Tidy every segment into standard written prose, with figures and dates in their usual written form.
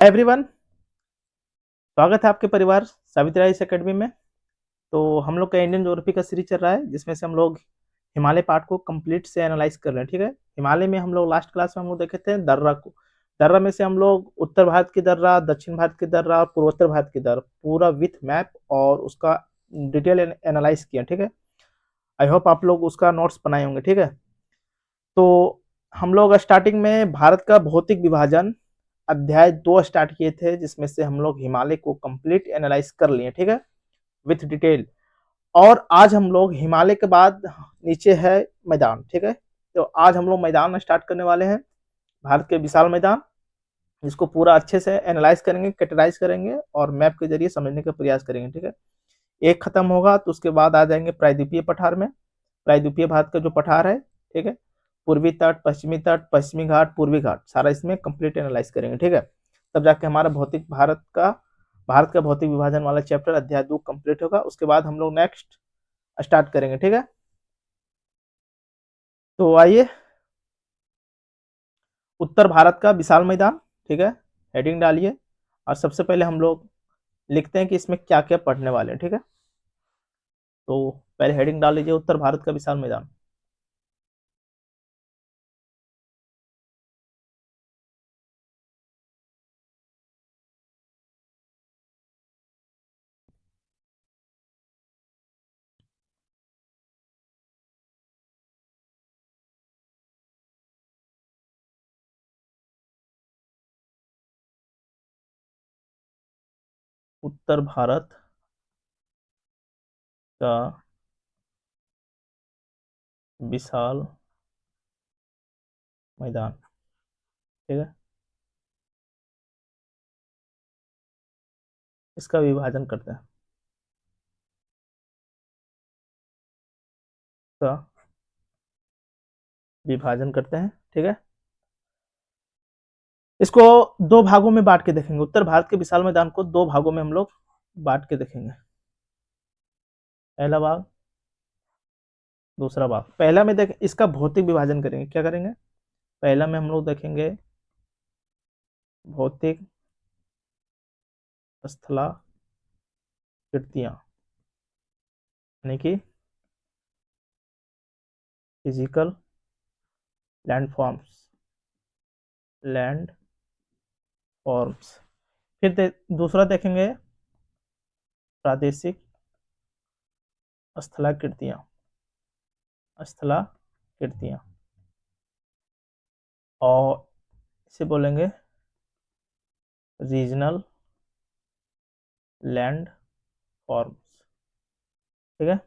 Everyone, स्वागत है आपके परिवार सावित्री आइस एकेडमी में। तो हम लोग का इंडियन ज्योग्राफी का सीरीज चल रहा है, जिसमें से हम लोग हिमालय पार्ट को कंप्लीट से एनालाइज कर रहे हैं। ठीक है, हिमालय में हम लोग लास्ट क्लास में हम लोग देखे थे दर्रा को। दर्रा में से हम लोग उत्तर भारत की दर्रा, दक्षिण भारत की दर्रा और पूर्वोत्तर भारत की दर्रा पूरा विथ मैप और उसका डिटेल एनालाइज किया। ठीक है, आई होप आप लोग उसका नोट्स बनाए होंगे। ठीक है, तो हम लोग स्टार्टिंग में भारत का भौतिक विभाजन अध्याय 2 स्टार्ट किए थे, जिसमें से हम लोग हिमालय को कंप्लीट एनालाइज कर लिए। ठीक है, विथ डिटेल। और आज हम लोग हिमालय के बाद नीचे है मैदान। ठीक है, तो आज हम लोग मैदान स्टार्ट करने वाले हैं, भारत के विशाल मैदान। इसको पूरा अच्छे से एनालाइज करेंगे, कैटेगराइज करेंगे और मैप के जरिए समझने का प्रयास करेंगे। ठीक है, एक खत्म होगा तो उसके बाद आ जाएंगे प्रायद्वीपीय पठार में। प्रायद्वीपीय भारत का जो पठार है, ठीक है, पूर्वी तट, पश्चिमी घाट, पूर्वी घाट, सारा इसमें कंप्लीट एनालाइज करेंगे। ठीक है, तब जाके हमारा भारत का भौतिक विभाजन वाला चैप्टर अध्याय 2 कंप्लीट होगा। उसके बाद हम लोग नेक्स्ट स्टार्ट करेंगे। ठीक है, तो आइए, उत्तर भारत का विशाल मैदान। ठीक है, हेडिंग डालिए और सबसे पहले हम लोग लिखते हैं कि इसमें क्या क्या पढ़ने वाले हैं। ठीक है, तो पहले हेडिंग डाल लीजिए, उत्तर भारत का विशाल मैदान। उत्तर भारत का विशाल मैदान। ठीक है, इसका विभाजन करते हैं। का विभाजन करते हैं। ठीक है, इसको दो भागों में बांट के देखेंगे। उत्तर भारत के विशाल मैदान को दो भागों में हम लोग बांट के देखेंगे। पहला भाग, दूसरा भाग। पहला में देख, इसका भौतिक विभाजन करेंगे। क्या करेंगे? पहला में हम लोग देखेंगे भौतिक स्थलाकृतियां, यानी कि फिजिकल लैंडफॉर्म्स, लैंड फॉर्म्स। फिर दूसरा देखेंगे प्रादेशिक स्थलाकृतियां, स्थलाकृतियां, और इसे बोलेंगे रीजनल लैंड फॉर्म्स। ठीक है,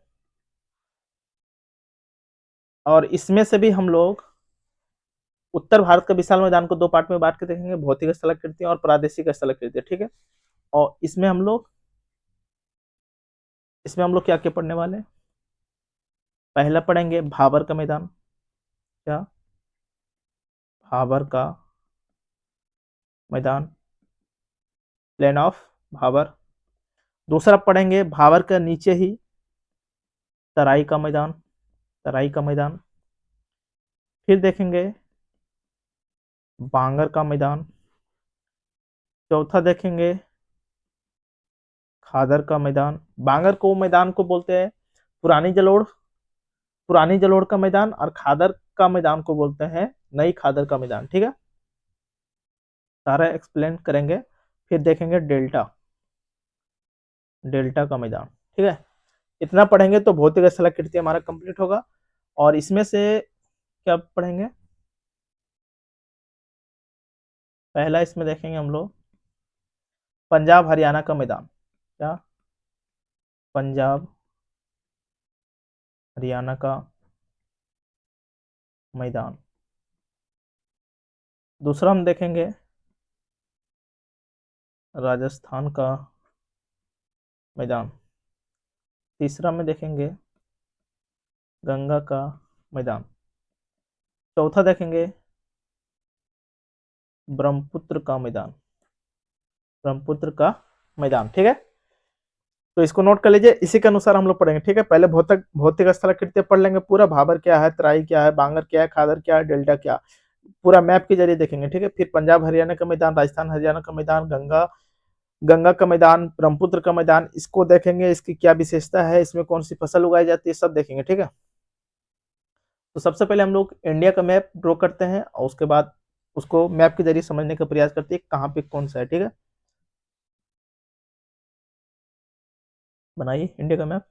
और इसमें से भी हम लोग उत्तर भारत का विशाल मैदान को दो पार्ट में बांट के देखेंगे, भौतिक स्थलाकृतियां और प्रादेशिक स्थलाकृतियां। ठीक है, और इसमें हम लोग क्या क्या पढ़ने वाले हैं? पहला पढ़ेंगे भाबर का मैदान। क्या? भाबर का मैदान, प्लेन ऑफ भाबर। दूसरा पढ़ेंगे भाबर का नीचे ही तराई का मैदान, तराई का मैदान। फिर देखेंगे बांगर का मैदान। चौथा देखेंगे खादर का मैदान। बांगर को मैदान को बोलते हैं पुरानी जलोढ़ का मैदान, और खादर का मैदान को बोलते हैं नई खादर का मैदान। ठीक है, सारा एक्सप्लेन करेंगे। फिर देखेंगे डेल्टा, डेल्टा का मैदान। ठीक है, इतना पढ़ेंगे तो भौतिक स्थलाकृति हमारा कंप्लीट होगा। और इसमें से क्या पढ़ेंगे? पहला इसमें देखेंगे हम लोग पंजाब हरियाणा का मैदान। क्या? पंजाब हरियाणा का मैदान। दूसरा हम देखेंगे राजस्थान का मैदान। तीसरा में देखेंगे गंगा का मैदान। चौथा देखेंगे ब्रह्मपुत्र का मैदान, ब्रह्मपुत्र का मैदान। ठीक है, तो इसको नोट कर लीजिए, इसी के अनुसार हम लोग पढ़ेंगे। ठीक है, पहले भौतिक भौतिक स्थलाकृति पढ़ लेंगे पूरा, भाबर क्या है, तराई क्या है, बांगर क्या है, खादर क्या है, डेल्टा क्या। पूरा मैप के जरिए देखेंगे, ठीक है। फिर पंजाब हरियाणा का मैदान, राजस्थान हरियाणा का मैदान, गंगा गंगा का मैदान, ब्रह्मपुत्र का मैदान, इसको देखेंगे, इसकी क्या विशेषता है, इसमें कौन सी फसल उगाई जाती है, सब देखेंगे, ठीक है। तो सबसे पहले हम लोग इंडिया का मैप ड्रॉ करते हैं और उसके बाद उसको मैप के जरिए समझने का प्रयास करते हैं कहाँ पे कौन सा है, ठीक है। बनाइए इंडिया का मैप।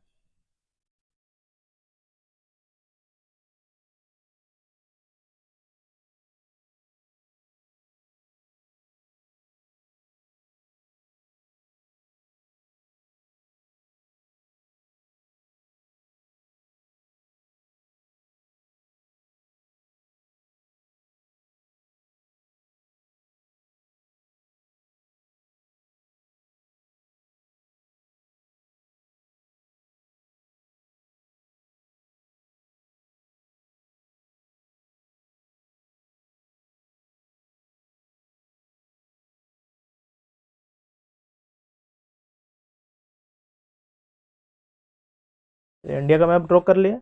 इंडिया का मैप ड्रॉ कर लिया।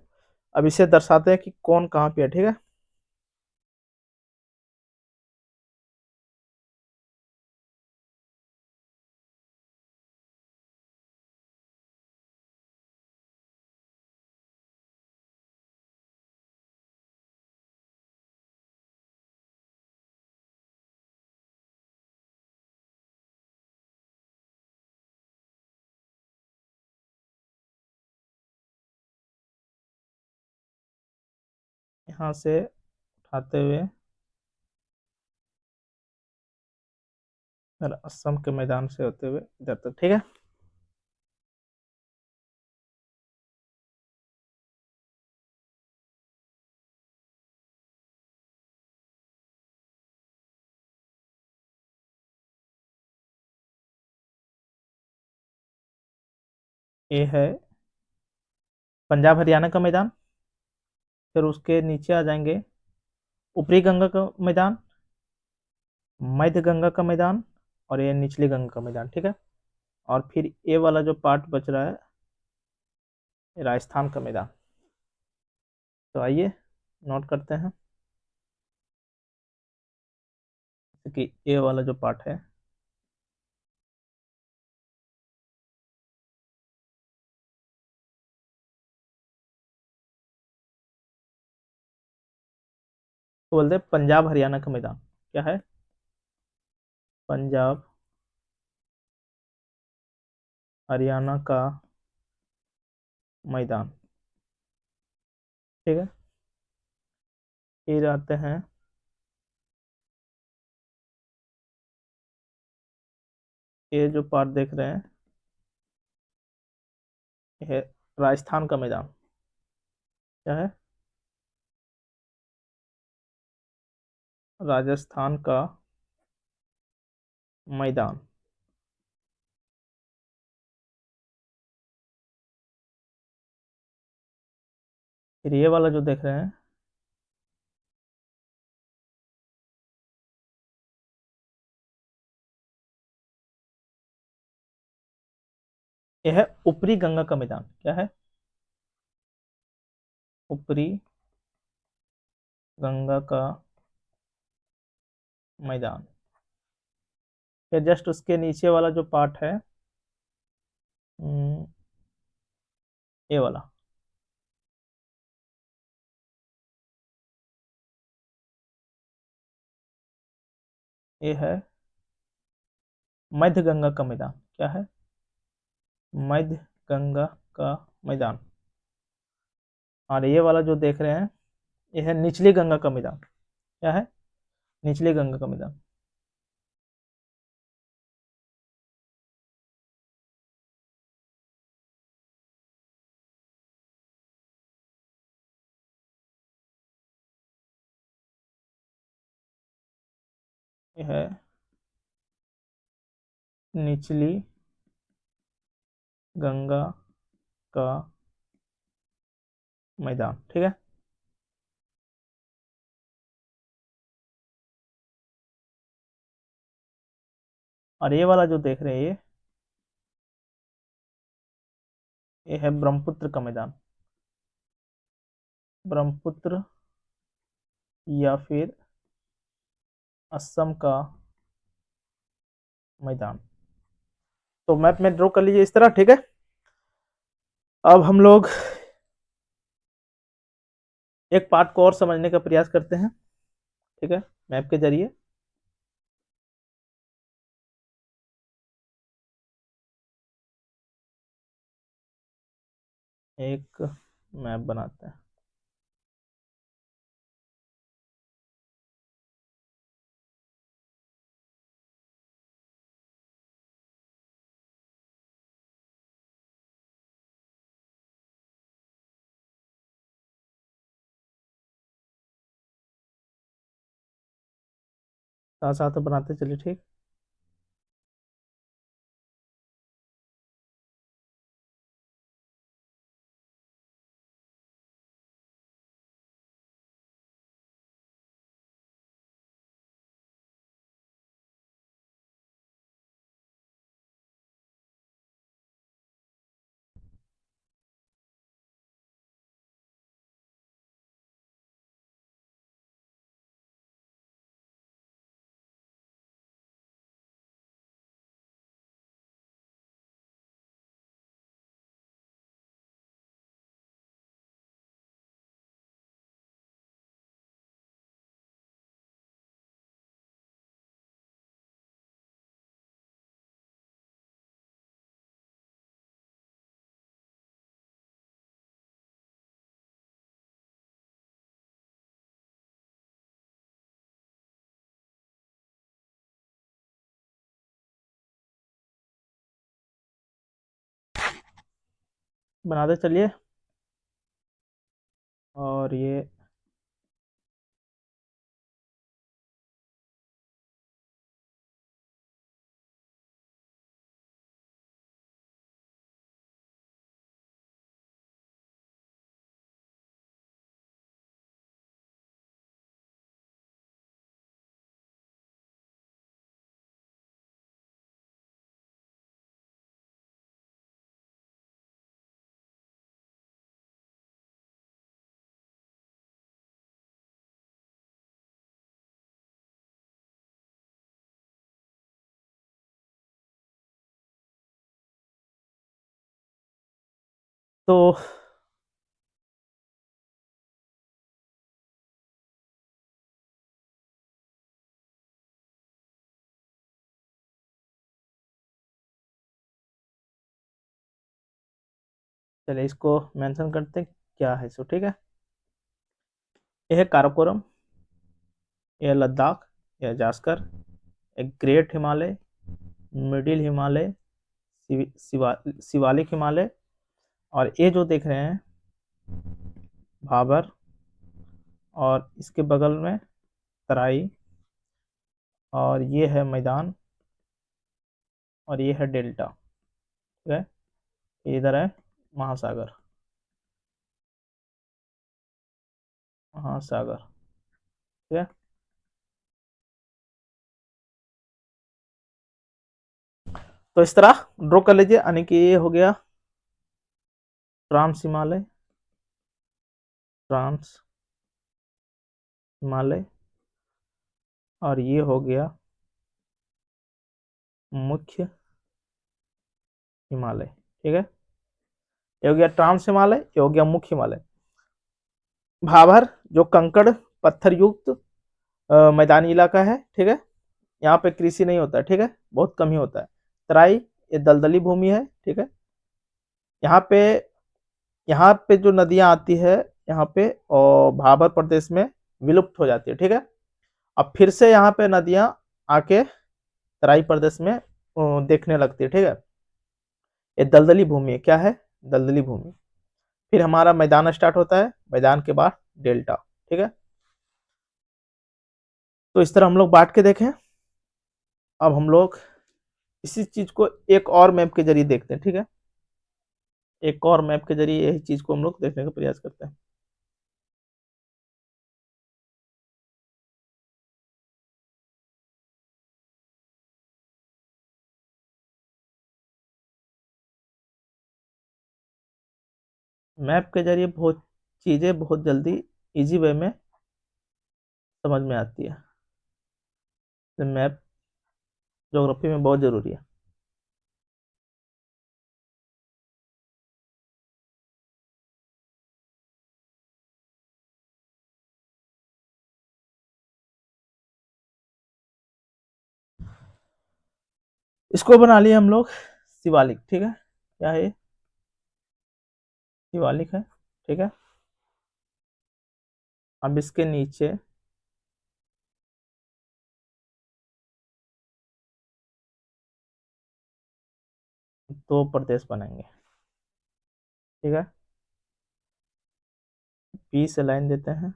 अब इसे दर्शाते हैं कि कौन कहाँ पे है, ठीक है। यहाँ से उठाते हुए फिर असम के मैदान से होते हुए इधर तक, ठीक है। ये है पंजाब हरियाणा का मैदान। फिर उसके नीचे आ जाएंगे ऊपरी गंगा का मैदान, मध्य गंगा का मैदान और ये निचली गंगा का मैदान, ठीक है। और फिर ये वाला जो पार्ट बच रहा है, ये राजस्थान का मैदान। तो आइए नोट करते हैं कि ये वाला जो पार्ट है, तो बोलते हैं पंजाब हरियाणा का मैदान। क्या है? पंजाब हरियाणा का मैदान, ठीक है। फिर आते हैं ये जो पार्ट देख रहे हैं, ये है राजस्थान का मैदान। क्या है? राजस्थान का मैदान। फिर ये वाला जो देख रहे हैं, ये है ऊपरी गंगा का मैदान। क्या है? ऊपरी गंगा का मैदान। फिर जस्ट उसके नीचे वाला जो पार्ट है, हम्म, ये वाला, ये है मध्य गंगा का मैदान। क्या है? मध्य गंगा का मैदान। और ये वाला जो देख रहे हैं, ये है निचली गंगा का मैदान। क्या है? निचली गंगा का मैदान। ये है निचली गंगा का मैदान, ठीक है। और ये वाला जो देख रहे हैं, ये है ब्रह्मपुत्र का मैदान। ब्रह्मपुत्र या फिर असम का मैदान। तो मैप में ड्रॉ कर लीजिए इस तरह, ठीक है। अब हम लोग एक पार्ट को और समझने का प्रयास करते हैं, ठीक है, मैप के जरिए। एक मैप बनाते हैं। साथ साथ बनाते चलिए, ठीक। बनाते चलिए। और ये तो चलिए इसको मेंशन करते हैं, क्या है सो, ठीक है। ये है काराकोरम, ये लद्दाख, ये जास्कर, एक ग्रेट हिमालय, मिडिल हिमालय, शिवालिक हिमालय, और ये जो देख रहे हैं भाबर, और इसके बगल में तराई, और ये है मैदान, और ये है डेल्टा, ठीक है। ये इधर है महासागर, महासागर, ठीक है। तो इस तरह ड्रॉ कर लीजिए, यानी कि ये हो गया ट्रांस हिमालय, ट्रांस हिमालय, और ये हो गया मुख्य हिमालय, ठीक है। ये हो गया ट्रांस हिमालय, ये हो गया मुख्य हिमालय। भाभर जो कंकड़ पत्थर युक्त मैदानी इलाका है, ठीक है। यहाँ पे कृषि नहीं होता है, ठीक है, बहुत कम ही होता है। तराई ये दलदली भूमि है, ठीक है। यहाँ पे यहाँ पे जो नदियां आती है यहाँ पे, और भाबर प्रदेश में विलुप्त हो जाती है, ठीक है। अब फिर से यहाँ पे नदियां आके तराई प्रदेश में देखने लगती है, ठीक है। ये दलदली भूमि है, क्या है, दलदली भूमि। फिर हमारा मैदान स्टार्ट होता है, मैदान के बाद डेल्टा, ठीक है। तो इस तरह हम लोग बांट के देखें। अब हम लोग इसी चीज को एक और मैप के जरिए देखते हैं, ठीक है। एक और मैप के जरिए यही चीज को हम लोग देखने का प्रयास करते हैं। मैप के जरिए बहुत चीजें बहुत जल्दी इजी वे में समझ में आती है। मैप ज्योग्राफी में बहुत जरूरी है। इसको बना लिए हम लोग शिवालिक, ठीक है। क्या है ये? शिवालिक है, ठीक है। अब इसके नीचे दो प्रदेश बनेंगे, ठीक है। बी से लाइन देते हैं।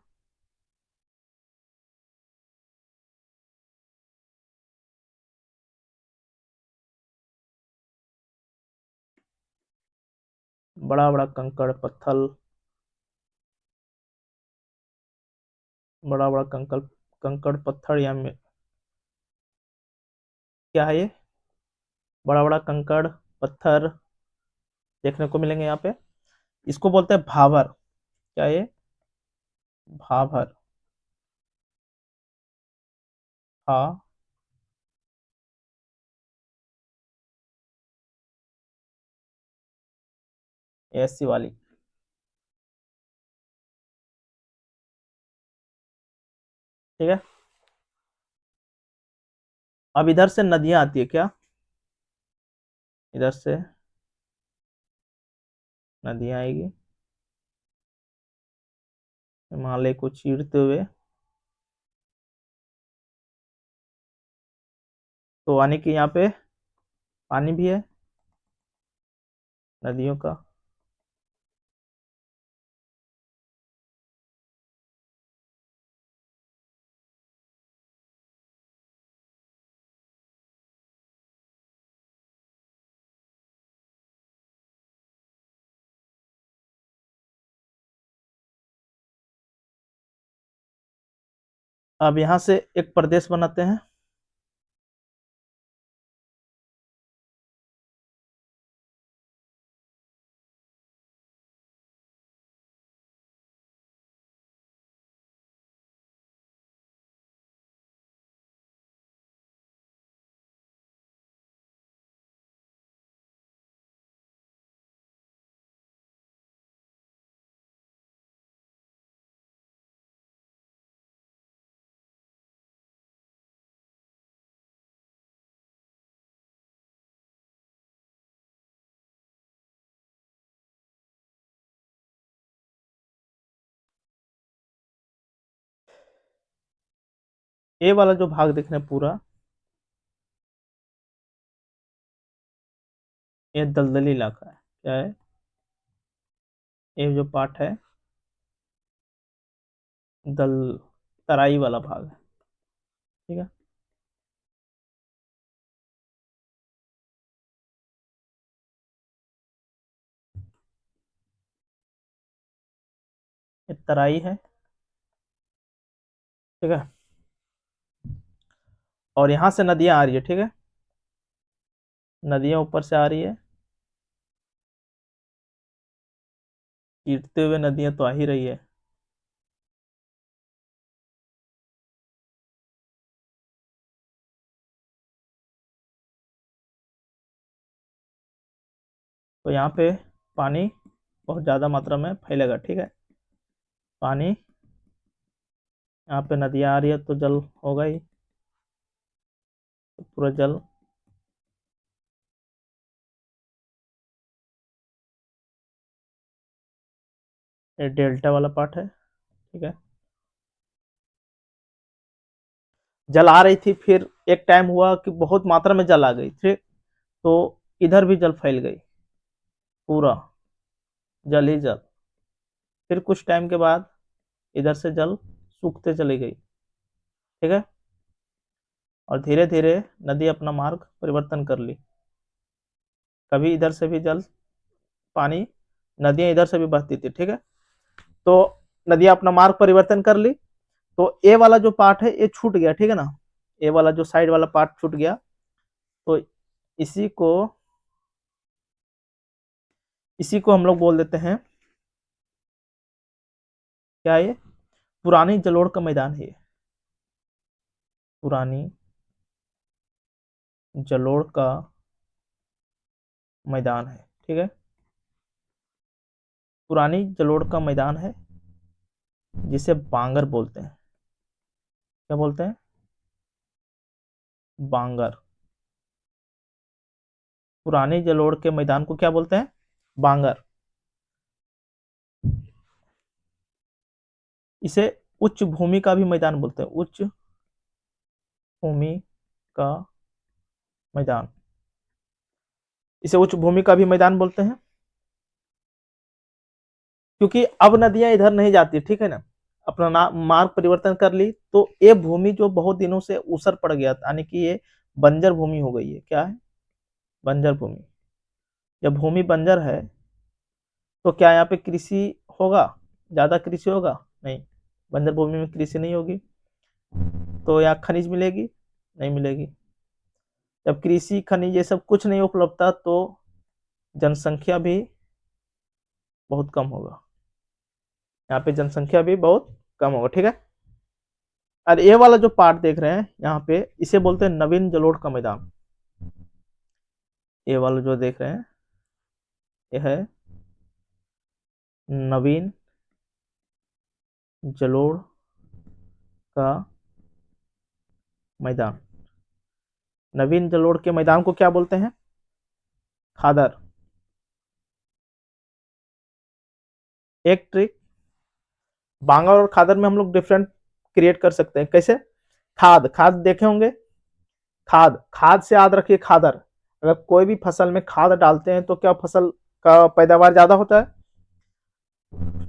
बड़ा बड़ा कंकड़ पत्थर, बड़ा बड़ा कंकड़ कंकड़ पत्थर या में क्या है ये? बड़ा बड़ा कंकड़ पत्थर देखने को मिलेंगे यहाँ पे। इसको बोलते हैं भावर। क्या ये? भाभर। हाँ। ऐसी वाली। ठीक है। अब इधर से नदियां आती है क्या? इधर से नदियां आएगी हिमालय को चीरते हुए। तो यानी कि यहाँ पे पानी भी है नदियों का। अब यहाँ से एक प्रदेश बनाते हैं। ये वाला जो भाग दिख रहा है पूरा, ये दलदली इलाका है। क्या है? ये जो पार्ट है दल तराई वाला भाग है, ठीक है। ये तराई है, ठीक है। और यहाँ से नदियां आ रही है, ठीक है। नदियां ऊपर से आ रही है, गिरते हुए नदियां तो आ ही रही है। तो यहाँ पे पानी बहुत ज़्यादा मात्रा में फैलेगा, ठीक है। पानी, यहाँ पे नदियाँ आ रही है तो जल होगा ही, तो पूरा जल ये डेल्टा वाला पार्ट है, ठीक है। जल आ रही थी, फिर एक टाइम हुआ कि बहुत मात्रा में जल आ गई, ठीक। तो इधर भी जल फैल गई, पूरा जल ही जल। फिर कुछ टाइम के बाद इधर से जल सूखते चली गई, ठीक है। और धीरे धीरे नदी अपना मार्ग परिवर्तन कर ली। कभी इधर से भी जल पानी, नदियां इधर से भी बहती थी, ठीक है। तो नदियां अपना मार्ग परिवर्तन कर ली। तो ए वाला जो पार्ट है ये छूट गया, ठीक है ना। ए वाला जो साइड वाला पार्ट छूट गया। तो इसी को इसी को हम लोग बोल देते हैं, क्या ये? पुरानी जलोढ़ का मैदान है ये। पुरानी जलोढ़ का मैदान है, ठीक है। पुरानी जलोढ़ का मैदान है जिसे बांगर बोलते हैं। क्या बोलते हैं? बांगर। पुरानी जलोढ़ के मैदान को क्या बोलते हैं? बांगर। इसे उच्च भूमि का भी मैदान बोलते हैं, उच्च भूमि का मैदान। इसे उच्च भूमि का भी मैदान बोलते हैं क्योंकि अब नदियां इधर नहीं जाती, ठीक है ना। अपना मार्ग परिवर्तन कर ली तो ये भूमि जो बहुत दिनों से ऊसर पड़ गया था, यानी कि ये बंजर भूमि हो गई है। क्या है? बंजर भूमि। जब भूमि बंजर है तो क्या यहाँ पे कृषि होगा? ज्यादा कृषि होगा? नहीं। बंजर भूमि में कृषि नहीं होगी तो यहाँ खनिज मिलेगी? नहीं मिलेगी। जब कृषि खनिज ये सब कुछ नहीं उपलब्ध था तो जनसंख्या भी बहुत कम होगा। यहाँ पे जनसंख्या भी बहुत कम होगा, ठीक है। और ये वाला जो पार्ट देख रहे हैं यहाँ पे, इसे बोलते हैं नवीन जलोढ़ का मैदान। ये वाला जो देख रहे हैं ये है नवीन जलोढ़ का मैदान। नवीन जलोढ़ के मैदान को क्या बोलते हैं? खादर। एक ट्रिक, बांगर और खादर में हम लोग डिफरेंट क्रिएट कर सकते हैं। कैसे? खाद, खाद देखे होंगे। खाद, खाद से याद रखिए खादर। अगर कोई भी फसल में खाद डालते हैं तो क्या फसल का पैदावार ज्यादा होता है?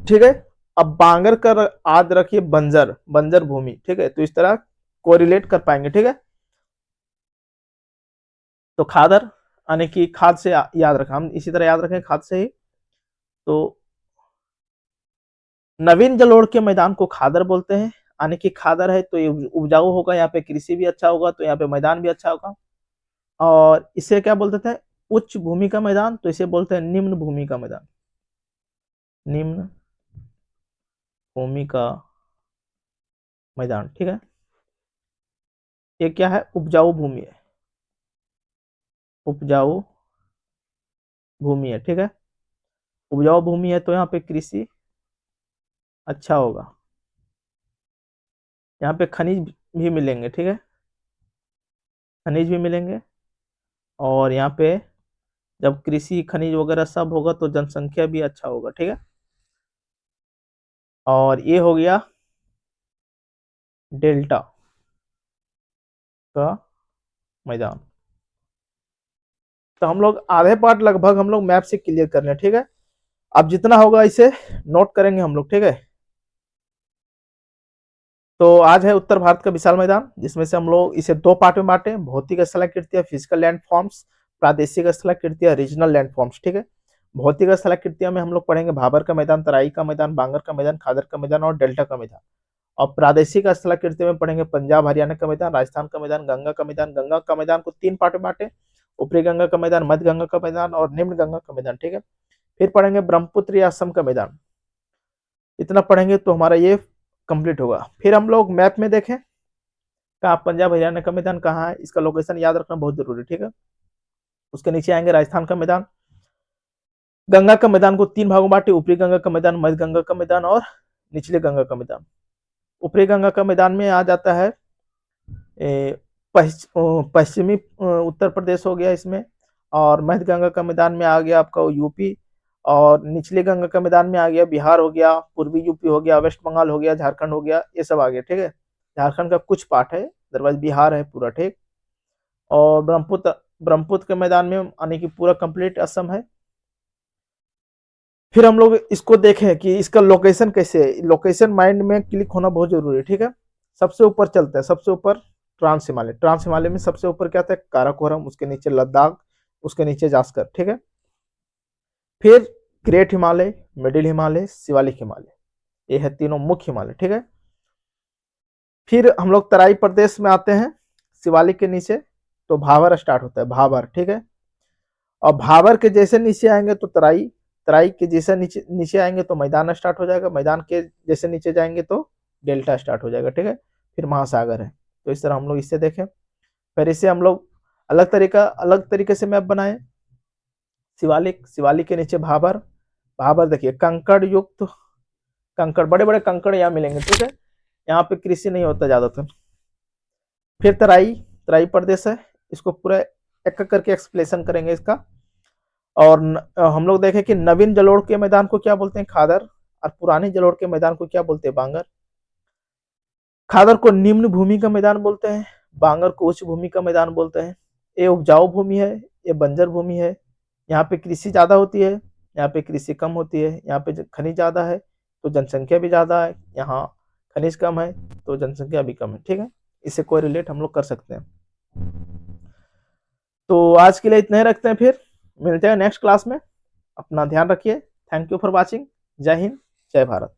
ठीक है। अब बांगर कर याद रखिए बंजर, बंजर भूमि, ठीक है। तो इस तरह कोरिलेट कर पाएंगे, ठीक है। तो खादर यानी कि खाद से याद रखें, हम इसी तरह याद रखें खाद से ही। तो नवीन जलोढ़ के मैदान को खादर बोलते हैं, यानी कि खादर है तो ये उपजाऊ होगा, यहाँ पे कृषि भी अच्छा होगा तो यहाँ पे मैदान भी अच्छा होगा। और इसे क्या बोलते थे? उच्च भूमि का मैदान, तो इसे बोलते हैं निम्न भूमि का मैदान। निम्न भूमि का मैदान, ठीक है। ये क्या है? उपजाऊ भूमि है, उपजाऊ भूमि है, ठीक है। उपजाऊ भूमि है तो यहाँ पे कृषि अच्छा होगा, यहाँ पे खनिज भी मिलेंगे, ठीक है। खनिज भी मिलेंगे और यहाँ पे जब कृषि खनिज वगैरह सब होगा तो जनसंख्या भी अच्छा होगा, ठीक है। और ये हो गया डेल्टा का मैदान। तो हम लोग आधे पार्ट लगभग हम लोग मैप से क्लियर कर रहे हैं, ठीक है। अब जितना होगा इसे नोट करेंगे हम लोग, ठीक है। तो आज है उत्तर भारत का विशाल मैदान, जिसमें से हम लोग इसे दो पार्ट में बांटे, भौतिक स्थलाकृतियां फिजिकल लैंड फॉर्म्स, प्रादेशिक स्थलाकृतियां रीजनल लैंड फॉर्म्स, ठीक है। भौतिक स्थलाकृतियां में हम लोग पढ़ेंगे भाबर का मैदान, तराई का मैदान, बांगर का मैदान, खादर का मैदान और डेल्टा का मैदान। और प्रादेशिक स्थलाकृति में पढ़ेंगे पंजाब हरियाणा का मैदान, राजस्थान का मैदान, गंगा का मैदान। गंगा का मैदान को तीन पार्ट में बांटे, ऊपरी गंगा का मैदान, मध्य गंगा का मैदान और निम्न गंगा का मैदान, ठीक है। फिर पढ़ेंगे ब्रह्मपुत्र या असम का मैदान। इतना पढ़ेंगे तो हमारा ये कंप्लीट होगा। फिर हम लोग मैप में देखें कहाँ पंजाब हरियाणा का मैदान कहाँ है, इसका लोकेशन याद रखना बहुत जरूरी, ठीक है। उसके नीचे आएंगे राजस्थान का मैदान। गंगा का मैदान को तीन भागों बांटे, ऊपरी गंगा का मैदान, मध्य गंगा का मैदान और निचले गंगा का मैदान। ऊपरी गंगा का मैदान में आ जाता है पश्चिमी उत्तर प्रदेश हो गया इसमें, और मध्य गंगा का मैदान में आ गया आपका यूपी, और निचले गंगा का मैदान में आ गया बिहार हो गया, पूर्वी यूपी हो गया, वेस्ट बंगाल हो गया, झारखंड हो गया, ये सब आ गया, ठीक है। झारखंड का कुछ पार्ट है, अदरवाइज बिहार है पूरा, ठीक। और ब्रह्मपुत्र, ब्रह्मपुत्र के मैदान में आने की पूरा कंप्लीट असम है। फिर हम लोग इसको देखें कि इसका लोकेशन कैसे है। लोकेशन माइंड में क्लिक होना बहुत जरूरी है, ठीक है। सबसे ऊपर चलते हैं, सबसे ऊपर ट्रांस हिमालय। ट्रांस हिमालय में सबसे ऊपर क्या आता है? काराकोरम, उसके नीचे लद्दाख, उसके नीचे जास्कर, ठीक है। फिर ग्रेट हिमालय, मिडिल हिमालय, शिवालिक हिमालय, ये है तीनों मुख्य हिमालय, ठीक है। फिर हम लोग तराई प्रदेश में आते हैं, शिवालिक के नीचे तो भाबर स्टार्ट होता है, भाबर, ठीक है। और भाबर के जैसे नीचे आएंगे तो तराई, तराई के जैसे नीचे नीचे आएंगे तो मैदान स्टार्ट हो जाएगा, मैदान के जैसे नीचे जाएंगे तो डेल्टा स्टार्ट हो जाएगा, ठीक है। फिर महासागर है। तो इस तरह हम लोग इससे देखें। फिर इसे हम लोग अलग तरीके से मैप बनाए। शिवालिक, शिवालिक के नीचे भाबर, भाबर देखिए कंकड़ युक्त, कंकड़ बड़े बड़े कंकड़ यहाँ मिलेंगे, ठीक है। यहाँ पे कृषि नहीं होता ज्यादातर। फिर तराई, तराई प्रदेश है, इसको पूरा एक एक करके एक्सप्लेनेशन करेंगे इसका। और हम लोग देखें कि नवीन जलोढ़ के मैदान को क्या बोलते हैं, खादर, और पुराने जलोढ़ के मैदान को क्या बोलते हैं, बांगर। खादर को निम्न भूमि का मैदान बोलते हैं, बांगर को उच्च भूमि का मैदान बोलते हैं। ये उपजाऊ भूमि है, ये बंजर भूमि है। यहाँ पे कृषि ज्यादा होती है, यहाँ पे कृषि कम होती है। यहाँ पे खनिज ज्यादा है तो जनसंख्या भी ज्यादा है, यहाँ खनिज कम है तो जनसंख्या भी कम है, ठीक है। इससे कोई रिलेट हम लोग कर सकते हैं। तो आज के लिए इतना ही रखते हैं, फिर मिलते हैं नेक्स्ट क्लास में। अपना ध्यान रखिए। Thank you for watching. जय हिंद, जय भारत।